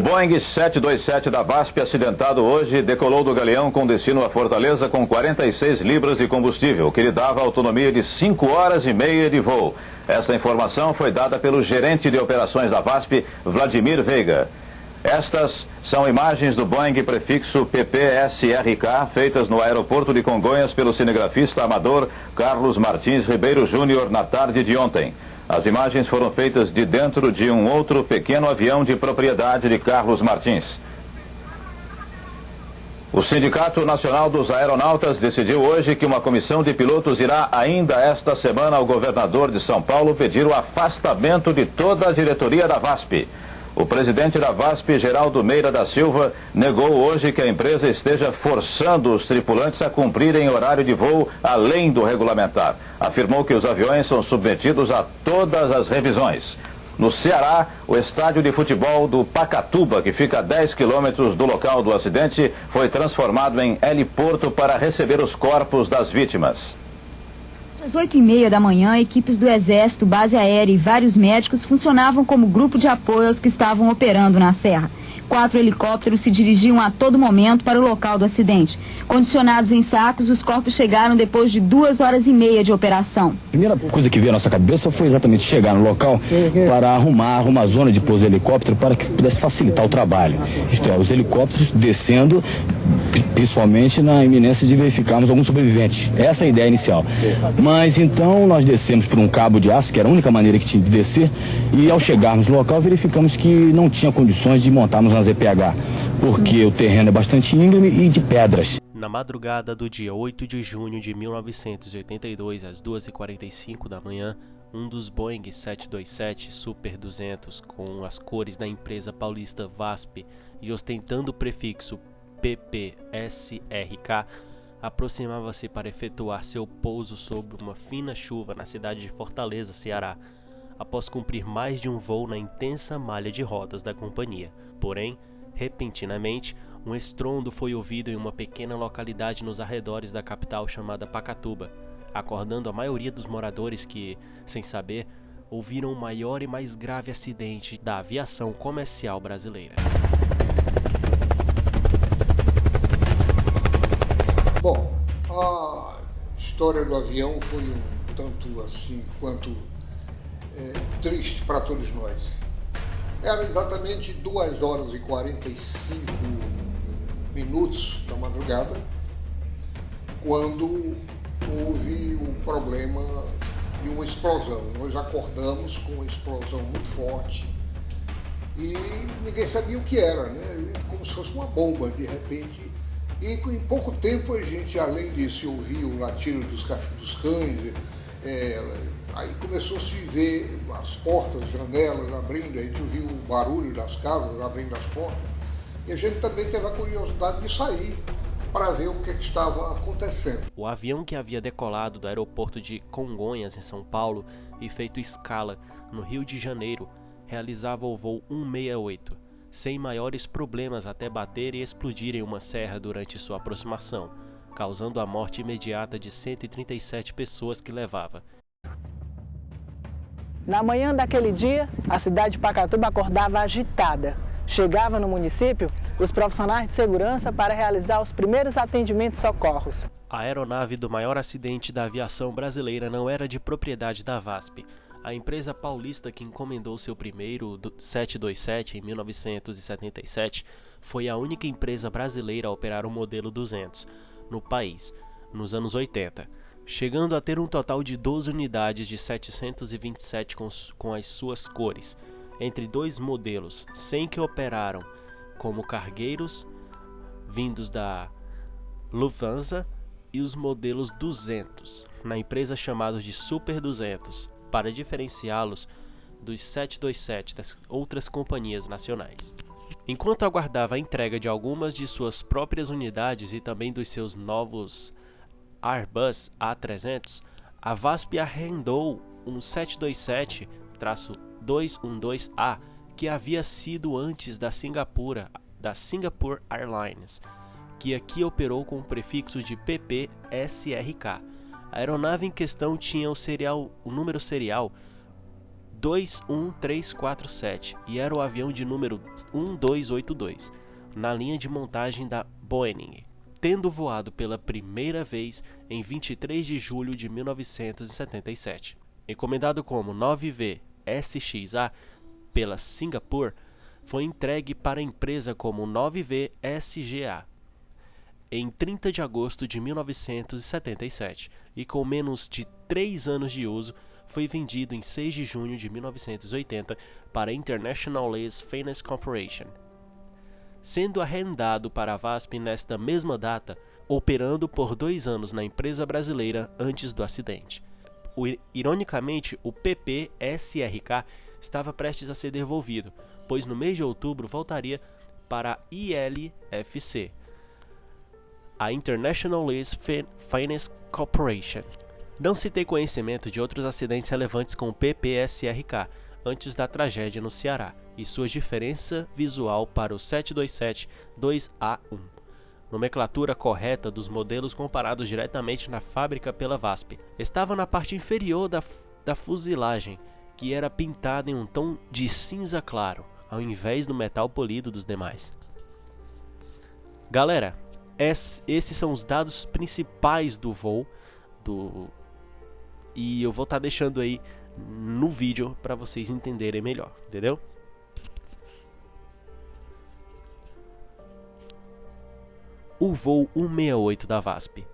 O Boeing 727 da VASP, acidentado hoje, decolou do Galeão com destino a Fortaleza com 46 libras de combustível, que lhe dava autonomia de 5 horas e meia de voo. Esta informação foi dada pelo gerente de operações da VASP, Vladimir Veiga. Estas são imagens do Boeing prefixo PPSRK, feitas no aeroporto de Congonhas pelo cinegrafista amador Carlos Martins Ribeiro Júnior na tarde de ontem. As imagens foram feitas de dentro de um outro pequeno avião de propriedade de Carlos Martins. O Sindicato Nacional dos Aeronautas decidiu hoje que uma comissão de pilotos irá ainda esta semana ao governador de São Paulo pedir o afastamento de toda a diretoria da VASP. O presidente da VASP, Geraldo Meira da Silva, negou hoje que a empresa esteja forçando os tripulantes a cumprirem horário de voo além do regulamentar. Afirmou que os aviões são submetidos a todas as revisões. No Ceará, o estádio de futebol do Pacatuba, que fica a 10 quilômetros do local do acidente, foi transformado em heliporto para receber os corpos das vítimas. Às 8h30 da manhã, equipes do Exército, base aérea e vários médicos funcionavam como grupo de apoio aos que estavam operando na serra. 4 helicópteros se dirigiam a todo momento para o local do acidente. Condicionados em sacos, os corpos chegaram depois de 2 horas e meia de operação. A primeira coisa que veio à nossa cabeça foi exatamente chegar no local para arrumar uma zona de pouso de helicóptero para que pudesse facilitar o trabalho. Isto é, os helicópteros descendo, principalmente na iminência de verificarmos algum sobrevivente. Essa é a ideia inicial. Mas então nós descemos por um cabo de aço, que era a única maneira que tinha de descer, e ao chegarmos no local verificamos que não tinha condições de montarmos na ZPH, porque o terreno é bastante íngreme e de pedras. Na madrugada do dia 8 de junho de 1982, às 2h45 da manhã, um dos Boeing 727 Super 200 com as cores da empresa paulista VASP e ostentando o prefixo PPSRK, aproximava-se para efetuar seu pouso sob uma fina chuva na cidade de Fortaleza, Ceará, após cumprir mais de um voo na intensa malha de rodas da companhia. Porém, repentinamente, um estrondo foi ouvido em uma pequena localidade nos arredores da capital chamada Pacatuba, acordando a maioria dos moradores que, sem saber, ouviram o maior e mais grave acidente da aviação comercial brasileira. Bom, a história do avião foi um tanto assim quanto triste para todos nós. Era exatamente 2 horas e 45 minutos da madrugada quando houve o problema de uma explosão. Nós acordamos com uma explosão muito forte e ninguém sabia o que era, né? Como se fosse uma bomba de repente. E em pouco tempo a gente, além disso, ouvia o latido dos cães, aí começou a se ver as portas, janelas abrindo, a gente ouviu o barulho das casas abrindo as portas, e a gente também teve a curiosidade de sair para ver o que estava acontecendo. O avião que havia decolado do aeroporto de Congonhas, em São Paulo, e feito escala no Rio de Janeiro, realizava o voo 168, sem maiores problemas até bater e explodir em uma serra durante sua aproximação, causando a morte imediata de 137 pessoas que levava. Na manhã daquele dia, a cidade de Pacatuba acordava agitada. Chegava no município os profissionais de segurança para realizar os primeiros atendimentos e socorros. A aeronave do maior acidente da aviação brasileira não era de propriedade da VASP. A empresa paulista que encomendou seu primeiro 727 em 1977 foi a única empresa brasileira a operar o modelo 200 no país, nos anos 80, chegando a ter um total de 12 unidades de 727 com as suas cores, entre 2 modelos, 100 que operaram como cargueiros vindos da Lufthansa e os modelos 200, na empresa chamados de Super 200, para diferenciá-los dos 727 das outras companhias nacionais. Enquanto aguardava a entrega de algumas de suas próprias unidades e também dos seus novos Airbus A300, a VASP arrendou um 727-212A que havia sido antes da Singapore Airlines, que aqui operou com o prefixo de PPSRK. A aeronave em questão tinha o número serial 21347 e era o avião de número 1282, na linha de montagem da Boeing, tendo voado pela primeira vez em 23 de julho de 1977. Encomendado como 9V SXA pela Singapore, foi entregue para a empresa como 9V SGA em 30 de agosto de 1977 e com menos de 3 anos de uso, foi vendido em 6 de junho de 1980 para a International Lease Finance Corporation, sendo arrendado para a VASP nesta mesma data, operando por 2 anos na empresa brasileira antes do acidente. Ironicamente, o PP-SRK estava prestes a ser devolvido, pois no mês de outubro voltaria para a ILFC, a International Lease Finance Corporation. Não se tem conhecimento de outros acidentes relevantes com o PP-SRK antes da tragédia no Ceará e sua diferença visual para o 727-2A1. Nomenclatura correta dos modelos comparados diretamente na fábrica pela VASP. Estava na parte inferior da fuselagem, que era pintada em um tom de cinza claro, ao invés do metal polido dos demais. Galera, esses são os dados principais do voo, e eu vou estar deixando aí no vídeo para vocês entenderem melhor, entendeu? O voo 168 da VASP.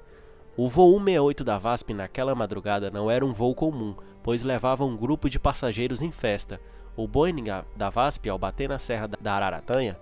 O voo 168 da VASP naquela madrugada não era um voo comum, pois levava um grupo de passageiros em festa. O Boeing da VASP, ao bater na Serra da Araratanha,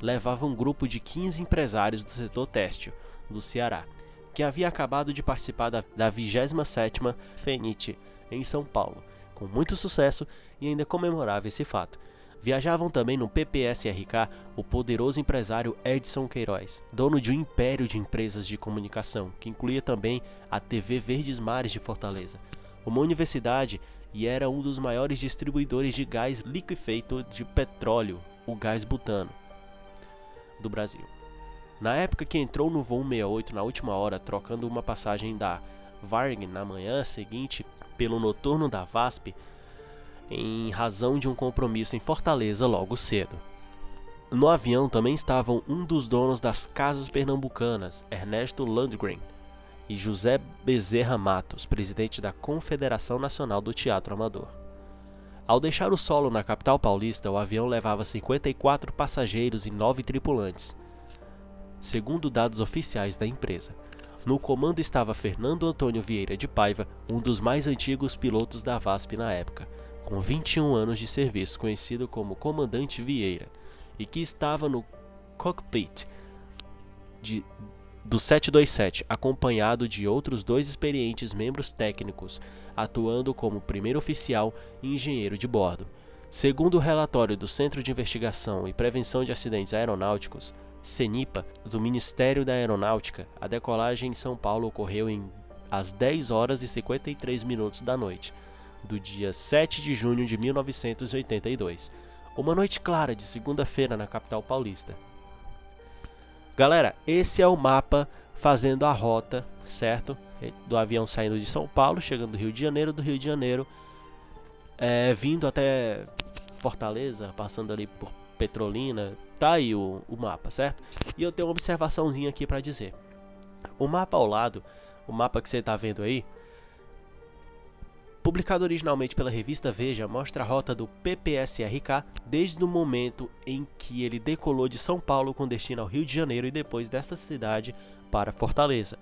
levava um grupo de 15 empresários do setor têxtil do Ceará, que havia acabado de participar da 27ª FENIT em São Paulo, com muito sucesso, e ainda comemorava esse fato. Viajavam também no PP-SRK o poderoso empresário Edson Queiroz, dono de um império de empresas de comunicação, que incluía também a TV Verdes Mares de Fortaleza, uma universidade, e era um dos maiores distribuidores de gás liquefeito de petróleo, o gás butano, do Brasil. Na época que entrou no voo 168 na última hora, trocando uma passagem da Varig na manhã seguinte pelo noturno da VASP, em razão de um compromisso em Fortaleza logo cedo. No avião também estavam um dos donos das casas pernambucanas, Ernesto Landgren, e José Bezerra Matos, presidente da Confederação Nacional do Teatro Amador. Ao deixar o solo na capital paulista, o avião levava 54 passageiros e 9 tripulantes, segundo dados oficiais da empresa. No comando estava Fernando Antônio Vieira de Paiva, um dos mais antigos pilotos da VASP na época, com 21 anos de serviço, conhecido como Comandante Vieira, e que estava no cockpit do 727, acompanhado de outros 2 experientes membros técnicos, atuando como primeiro oficial e engenheiro de bordo. Segundo o relatório do Centro de Investigação e Prevenção de Acidentes Aeronáuticos, CENIPA, do Ministério da Aeronáutica, a decolagem em São Paulo ocorreu às 10 horas e 53 minutos da noite, do dia 7 de junho de 1982, uma noite clara de segunda-feira na capital paulista. Galera, esse é o mapa fazendo a rota, certo? Do avião saindo de São Paulo, chegando do Rio de Janeiro, vindo até Fortaleza, passando ali por Petrolina. Tá aí o mapa, certo? E eu tenho uma observaçãozinha aqui para dizer. O mapa ao lado, o mapa que você tá vendo aí, publicado originalmente pela revista Veja, mostra a rota do PP-SRK desde o momento em que ele decolou de São Paulo com destino ao Rio de Janeiro e depois desta cidade para Fortaleza.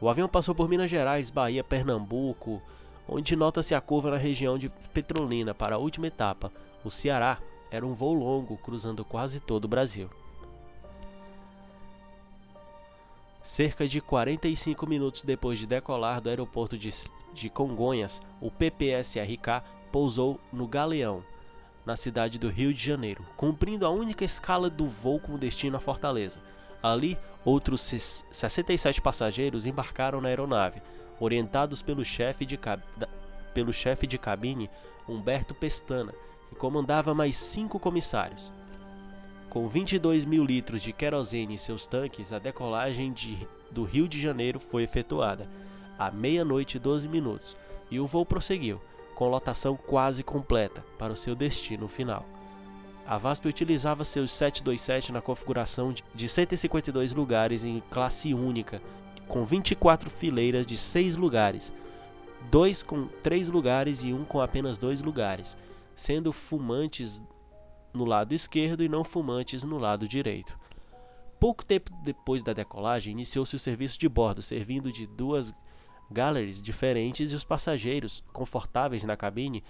O avião passou por Minas Gerais, Bahia, Pernambuco, onde nota-se a curva na região de Petrolina para a última etapa, o Ceará. Era um voo longo, cruzando quase todo o Brasil. Cerca de 45 minutos depois de decolar do aeroporto de Congonhas, o PP-SRK pousou no Galeão, na cidade do Rio de Janeiro, cumprindo a única escala do voo com destino a Fortaleza. Ali, outros 67 passageiros embarcaram na aeronave, orientados pelo chefe de cabine, Humberto Pestana, que comandava mais 5 comissários. Com 22 mil litros de querosene em seus tanques, a decolagem do Rio de Janeiro foi efetuada à meia-noite e 12 minutos, e o voo prosseguiu, com lotação quase completa para o seu destino final. A VASP utilizava seus 727 na configuração de 152 lugares em classe única, com 24 fileiras de 6 lugares, 2 com 3 lugares e 1 com apenas 2 lugares, sendo fumantes no lado esquerdo e não fumantes no lado direito. Pouco tempo depois da decolagem, iniciou-se o serviço de bordo, servindo de 2 galleries diferentes e os passageiros, confortáveis na cabine,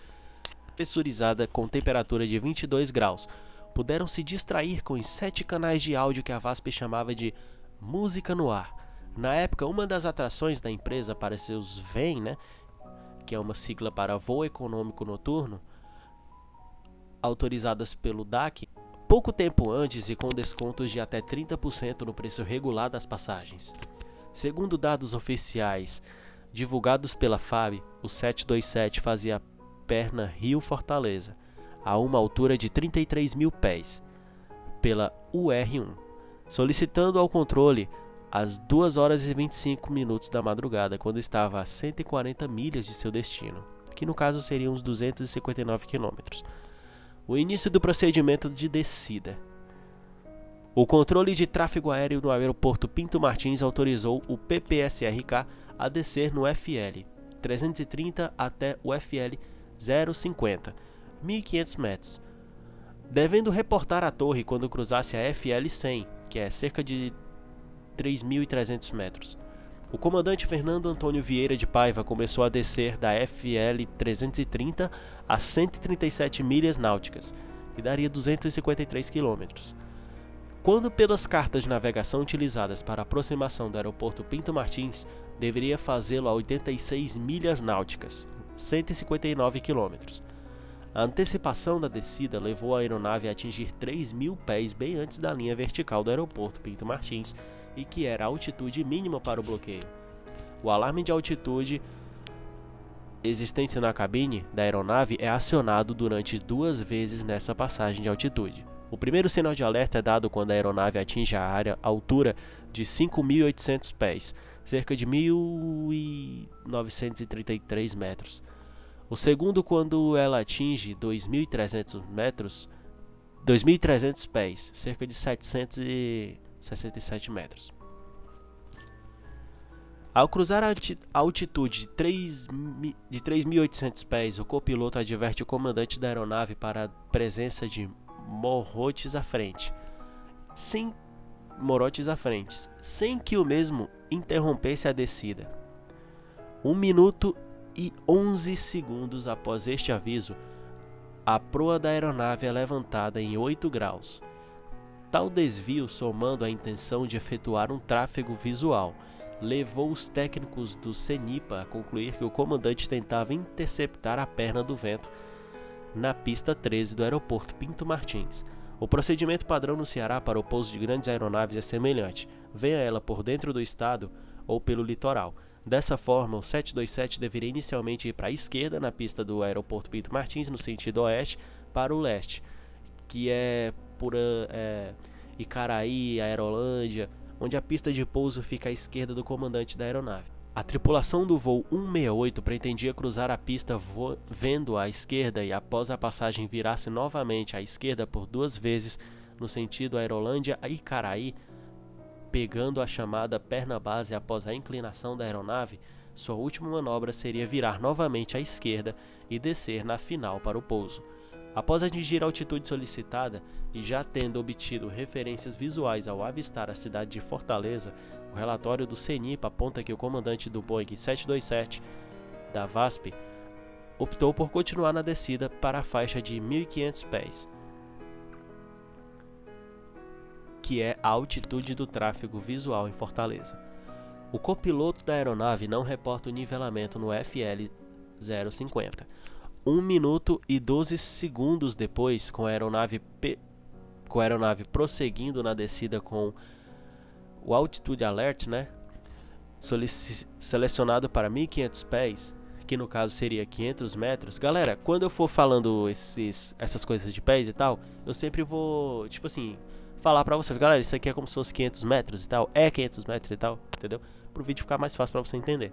pressurizada com temperatura de 22 graus, puderam se distrair com os 7 canais de áudio que a VASP chamava de música no ar. Na época, uma das atrações da empresa para seus VEN, que é uma sigla para Voo Econômico Noturno, autorizadas pelo DAC, pouco tempo antes e com descontos de até 30% no preço regular das passagens. Segundo dados oficiais divulgados pela FAB, o 727 fazia perna Rio-Fortaleza, a uma altura de 33 mil pés, pela UR1, solicitando ao controle às 2 horas e 25 minutos da madrugada, quando estava a 140 milhas de seu destino, que no caso seriam uns 259 quilômetros. O início do procedimento de descida. O controle de tráfego aéreo no aeroporto Pinto Martins autorizou o PPSRK a descer no FL 330 até o FL 050, 1.500 metros, devendo reportar a torre quando cruzasse a FL 100, que é cerca de 3.300 metros. O comandante Fernando Antônio Vieira de Paiva começou a descer da FL 330 a 137 milhas náuticas, que daria 253 quilômetros. Quando pelas cartas de navegação utilizadas para a aproximação do aeroporto Pinto Martins, deveria fazê-lo a 86 milhas náuticas, 159 quilômetros. A antecipação da descida levou a aeronave a atingir 3.000 pés bem antes da linha vertical do aeroporto Pinto Martins, e que era a altitude mínima para o bloqueio. O alarme de altitude existente na cabine da aeronave é acionado durante 2 vezes nessa passagem de altitude. O primeiro sinal de alerta é dado quando a aeronave atinge a altura de 5.800 pés, cerca de 1.933 metros. O segundo quando ela atinge 2.300 pés, cerca de 767 metros. Ao cruzar a altitude de 3.800 pés, o copiloto adverte o comandante da aeronave para a presença de morotes à frente, sem que o mesmo interrompesse a descida. 1 minuto e 11 segundos após este aviso, a proa da aeronave é levantada em 8 graus. Tal desvio, somando a intenção de efetuar um tráfego visual, levou os técnicos do CENIPA a concluir que o comandante tentava interceptar a perna do vento na pista 13 do aeroporto Pinto Martins. O procedimento padrão no Ceará para o pouso de grandes aeronaves é semelhante, venha ela por dentro do estado ou pelo litoral. Dessa forma, o 727 deveria inicialmente ir para a esquerda na pista do aeroporto Pinto Martins, no sentido oeste, para o leste, que é por Icaraí, Aerolândia, onde a pista de pouso fica à esquerda do comandante da aeronave. A tripulação do voo 168 pretendia cruzar a pista vendo à esquerda e após a passagem virar-se novamente à esquerda por 2 vezes no sentido Aerolândia a Icaraí, pegando a chamada perna base após a inclinação da aeronave. Sua última manobra seria virar novamente à esquerda e descer na final para o pouso. Após atingir a altitude solicitada e já tendo obtido referências visuais ao avistar a cidade de Fortaleza, o relatório do CENIPA aponta que o comandante do Boeing 727 da VASP optou por continuar na descida para a faixa de 1.500 pés, que é a altitude do tráfego visual em Fortaleza. O copiloto da aeronave não reporta o nivelamento no FL 050. 1 minuto e 12 segundos depois, com a aeronave prosseguindo na descida com o Altitude Alert, selecionado para 1.500 pés, que no caso seria 500 metros. Galera, quando eu for falando essas coisas de pés e tal, eu sempre vou, falar pra vocês, galera, isso aqui é como se fosse 500 metros e tal, é 500 metros e tal, entendeu? Pro vídeo ficar mais fácil pra você entender.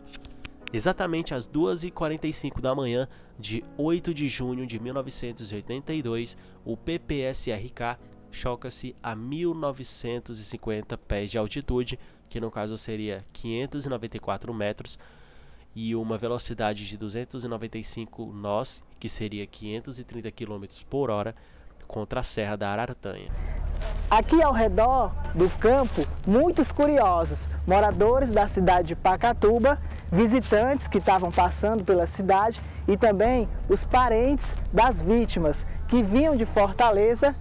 Exatamente às 2h45 da manhã de 8 de junho de 1982, o PPS-RK choca-se a 1.950 pés de altitude, que no caso seria 594 metros, e uma velocidade de 295 nós, que seria 530 km por hora, contra a Serra da Aratanha. Aqui ao redor do campo, muitos curiosos, moradores da cidade de Pacatuba, visitantes que estavam passando pela cidade e também os parentes das vítimas que vinham de Fortaleza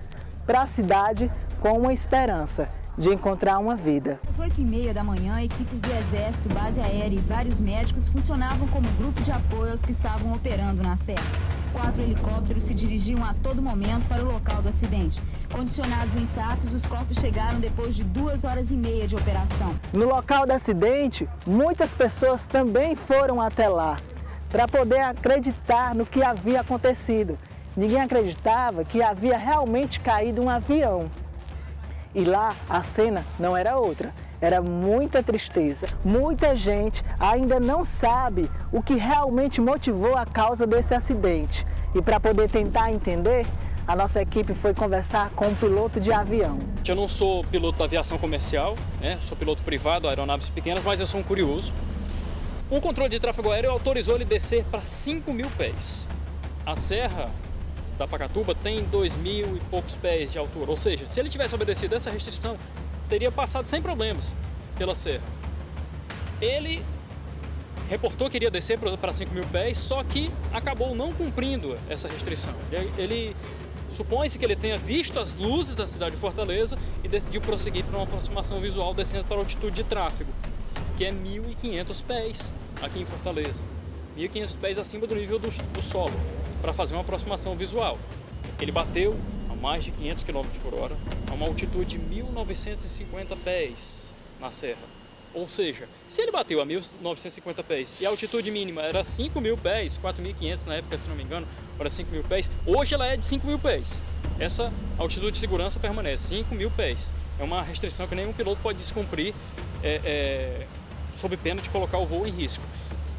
para a cidade com uma esperança de encontrar uma vida. Às 8h30 da manhã, equipes do Exército, base aérea e vários médicos funcionavam como grupo de apoio aos que estavam operando na serra. 4 helicópteros se dirigiam a todo momento para o local do acidente. Condicionados em sacos, os corpos chegaram depois de 2h30 de operação. No local do acidente, muitas pessoas também foram até lá para poder acreditar no que havia acontecido. Ninguém acreditava que havia realmente caído um avião. E lá a cena não era outra, era muita tristeza. Muita gente ainda não sabe o que realmente motivou a causa desse acidente. E para poder tentar entender, a nossa equipe foi conversar com um piloto de avião. Eu não sou piloto da aviação comercial, sou piloto privado, aeronaves pequenas, mas eu sou um curioso. O controle de tráfego aéreo autorizou ele descer para 5.000 pés. A serra da Pacatuba tem 2.000 e poucos pés de altura, ou seja, se ele tivesse obedecido essa restrição, teria passado sem problemas pela serra. Ele reportou que iria descer para 5.000 pés, só que acabou não cumprindo essa restrição. Ele supõe-se que ele tenha visto as luzes da cidade de Fortaleza e decidiu prosseguir para uma aproximação visual descendo para a altitude de tráfego, que é 1.500 pés aqui em Fortaleza, 1.500 pés acima do nível do solo, para fazer uma aproximação visual. Ele bateu a mais de 500 km por hora, a uma altitude de 1.950 pés na serra. Ou seja, se ele bateu a 1.950 pés e a altitude mínima era 5.000 pés, 4.500 na época, se não me engano, para 5.000 pés, hoje ela é de 5.000 pés. Essa altitude de segurança permanece, 5.000 pés. É uma restrição que nenhum piloto pode descumprir sob pena de colocar o voo em risco.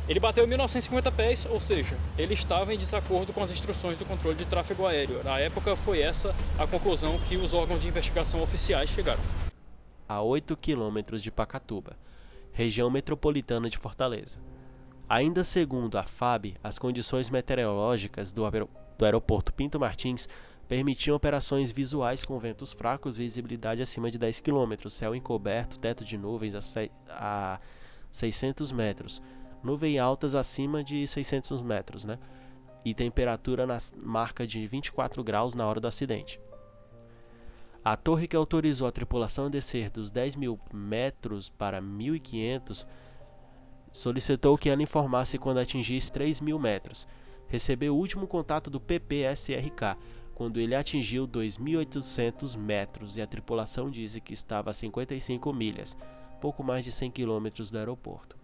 Ele bateu 1.950 pés, ou seja, ele estava em desacordo com as instruções do controle de tráfego aéreo. Na época foi essa a conclusão que os órgãos de investigação oficiais chegaram. A 8 quilômetros de Pacatuba, região metropolitana de Fortaleza. Ainda segundo a FAB, as condições meteorológicas do aeroporto Pinto Martins permitiam operações visuais com ventos fracos, visibilidade acima de 10 km, céu encoberto, teto de nuvens a 600 metros, nuvens altas acima de 600 metros, e temperatura na marca de 24 graus na hora do acidente. A torre que autorizou a tripulação a descer dos 10.000 metros para 1.500 solicitou que ela informasse quando atingisse 3.000 metros. Recebeu o último contato do PPS-RK, quando ele atingiu 2.800 metros e a tripulação disse que estava a 55 milhas, pouco mais de 100 quilômetros do aeroporto.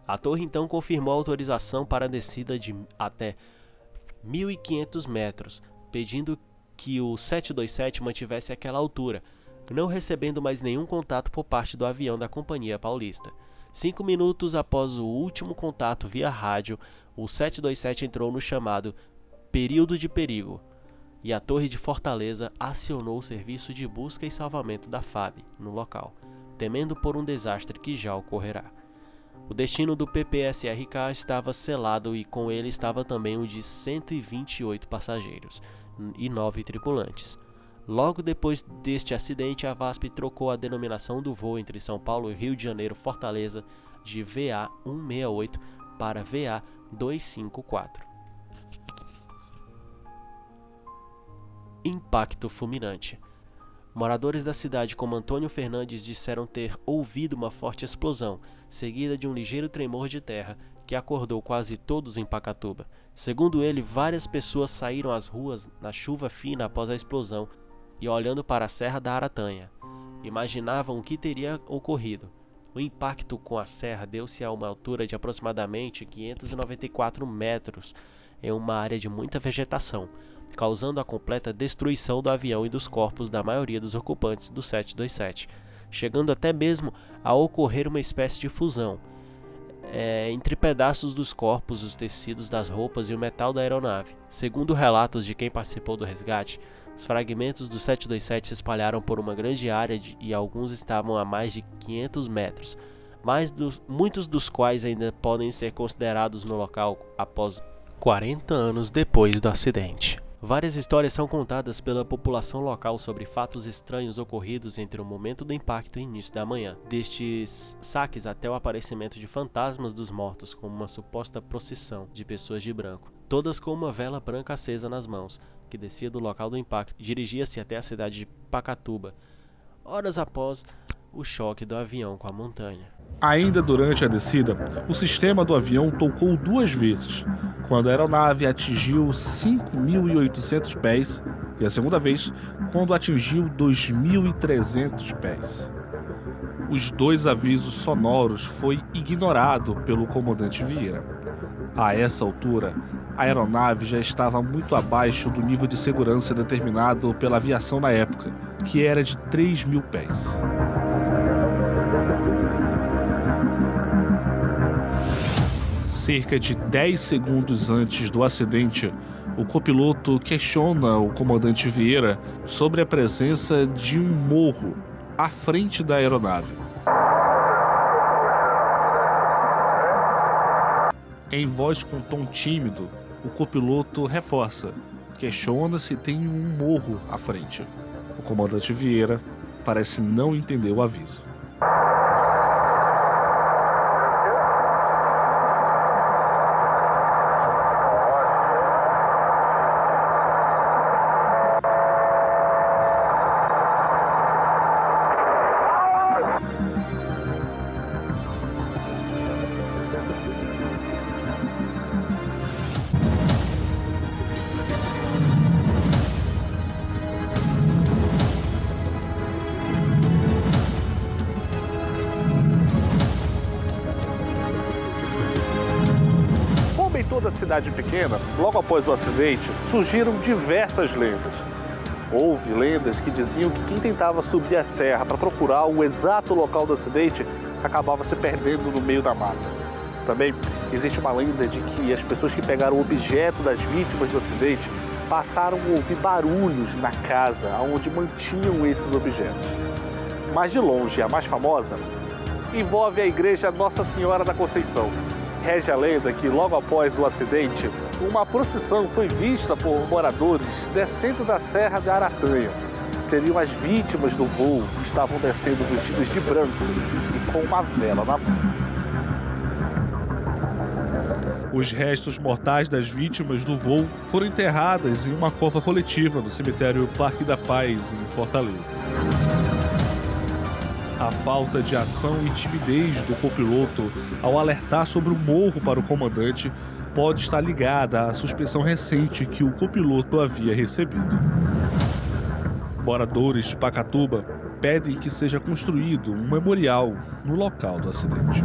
A torre então confirmou a autorização para a descida de até 1.500 metros, pedindo que o 727 mantivesse aquela altura, não recebendo mais nenhum contato por parte do avião da Companhia Paulista. 5 minutos após o último contato via rádio, o 727 entrou no chamado período de perigo e a Torre de Fortaleza acionou o serviço de busca e salvamento da FAB no local, temendo por um desastre que já ocorrerá. O destino do PPS-RK estava selado e com ele estava também o de 128 passageiros e 9 tripulantes. Logo depois deste acidente, a VASP trocou a denominação do voo entre São Paulo e Rio de Janeiro Fortaleza de VA168 para VA254. Impacto fulminante. Moradores da cidade como Antônio Fernandes disseram ter ouvido uma forte explosão, seguida de um ligeiro tremor de terra, que acordou quase todos em Pacatuba. Segundo ele, várias pessoas saíram às ruas na chuva fina após a explosão e olhando para a Serra da Aratanha. Imaginavam o que teria ocorrido. O impacto com a serra deu-se a uma altura de aproximadamente 594 metros em uma área de muita vegetação, causando a completa destruição do avião e dos corpos da maioria dos ocupantes do 727, chegando até mesmo a ocorrer uma espécie de fusão. entre pedaços dos corpos, os tecidos das roupas e o metal da aeronave. Segundo relatos de quem participou do resgate, os fragmentos do 727 se espalharam por uma grande área e alguns estavam a mais de 500 metros, muitos dos quais ainda podem ser considerados no local após 40 anos depois do acidente. Várias histórias são contadas pela população local sobre fatos estranhos ocorridos entre o momento do impacto e o início da manhã, destes saques até o aparecimento de fantasmas dos mortos, como uma suposta procissão de pessoas de branco, todas com uma vela branca acesa nas mãos, que descia do local do impacto e dirigia-se até a cidade de Pacatuba, horas após o choque do avião com a montanha. Ainda durante a descida, o sistema do avião tocou 2 vezes, quando a aeronave atingiu 5.800 pés e a segunda vez, quando atingiu 2.300 pés. Os 2 avisos sonoros foi ignorado pelo comandante Vieira. A essa altura, a aeronave já estava muito abaixo do nível de segurança determinado pela aviação na época, que era de 3.000 pés. Cerca de 10 segundos antes do acidente, o copiloto questiona o comandante Vieira sobre a presença de um morro à frente da aeronave. Em voz com tom tímido, o copiloto reforça, questiona se tem um morro à frente. O comandante Vieira parece não entender o aviso. Toda cidade pequena, logo após o acidente, surgiram diversas lendas. Houve lendas que diziam que quem tentava subir a serra para procurar o exato local do acidente acabava se perdendo no meio da mata. Também existe uma lenda de que as pessoas que pegaram o objeto das vítimas do acidente passaram a ouvir barulhos na casa onde mantinham esses objetos. Mas de longe, a mais famosa envolve a igreja Nossa Senhora da Conceição. Rege a lenda que, logo após o acidente, uma procissão foi vista por moradores descendo da Serra da Aratanha. Seriam as vítimas do voo que estavam descendo vestidos de branco e com uma vela na mão. Os restos mortais das vítimas do voo foram enterradas em uma cova coletiva no cemitério Parque da Paz, em Fortaleza. A falta de ação e timidez do copiloto ao alertar sobre o morro para o comandante pode estar ligada à suspensão recente que o copiloto havia recebido. Moradores de Pacatuba pedem que seja construído um memorial no local do acidente.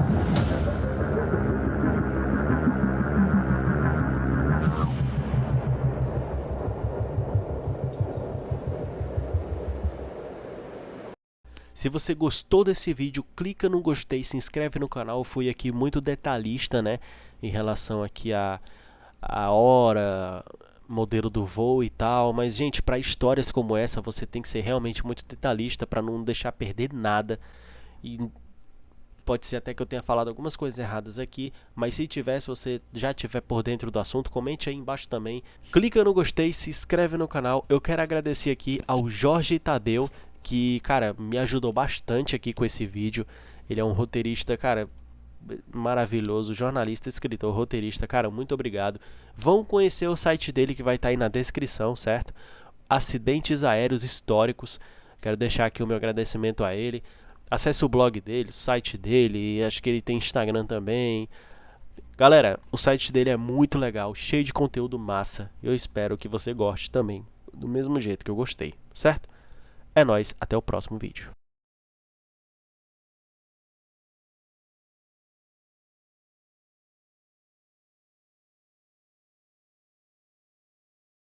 Se você gostou desse vídeo, clica no gostei, se inscreve no canal. Eu fui aqui muito detalhista, né, em relação aqui a hora, modelo do voo e tal. Mas, gente, para histórias como essa, você tem que ser realmente muito detalhista para não deixar perder nada. E pode ser até que eu tenha falado algumas coisas erradas aqui, mas se você já tiver por dentro do assunto, comente aí embaixo também. Clica no gostei, se inscreve no canal. Eu quero agradecer aqui ao Jorge Tadeu, que, cara, me ajudou bastante aqui com esse vídeo. Ele é um roteirista, cara, maravilhoso, jornalista, escritor, roteirista, cara, muito obrigado. Vão conhecer o site dele que vai estar aí na descrição, certo? Acidentes Aéreos Históricos. Quero deixar aqui o meu agradecimento a ele. Acesse o blog dele, o site dele, acho que ele tem Instagram também. Galera, o site dele é muito legal, cheio de conteúdo massa. Eu espero que você goste também, do mesmo jeito que eu gostei, certo? É nóis, até o próximo vídeo.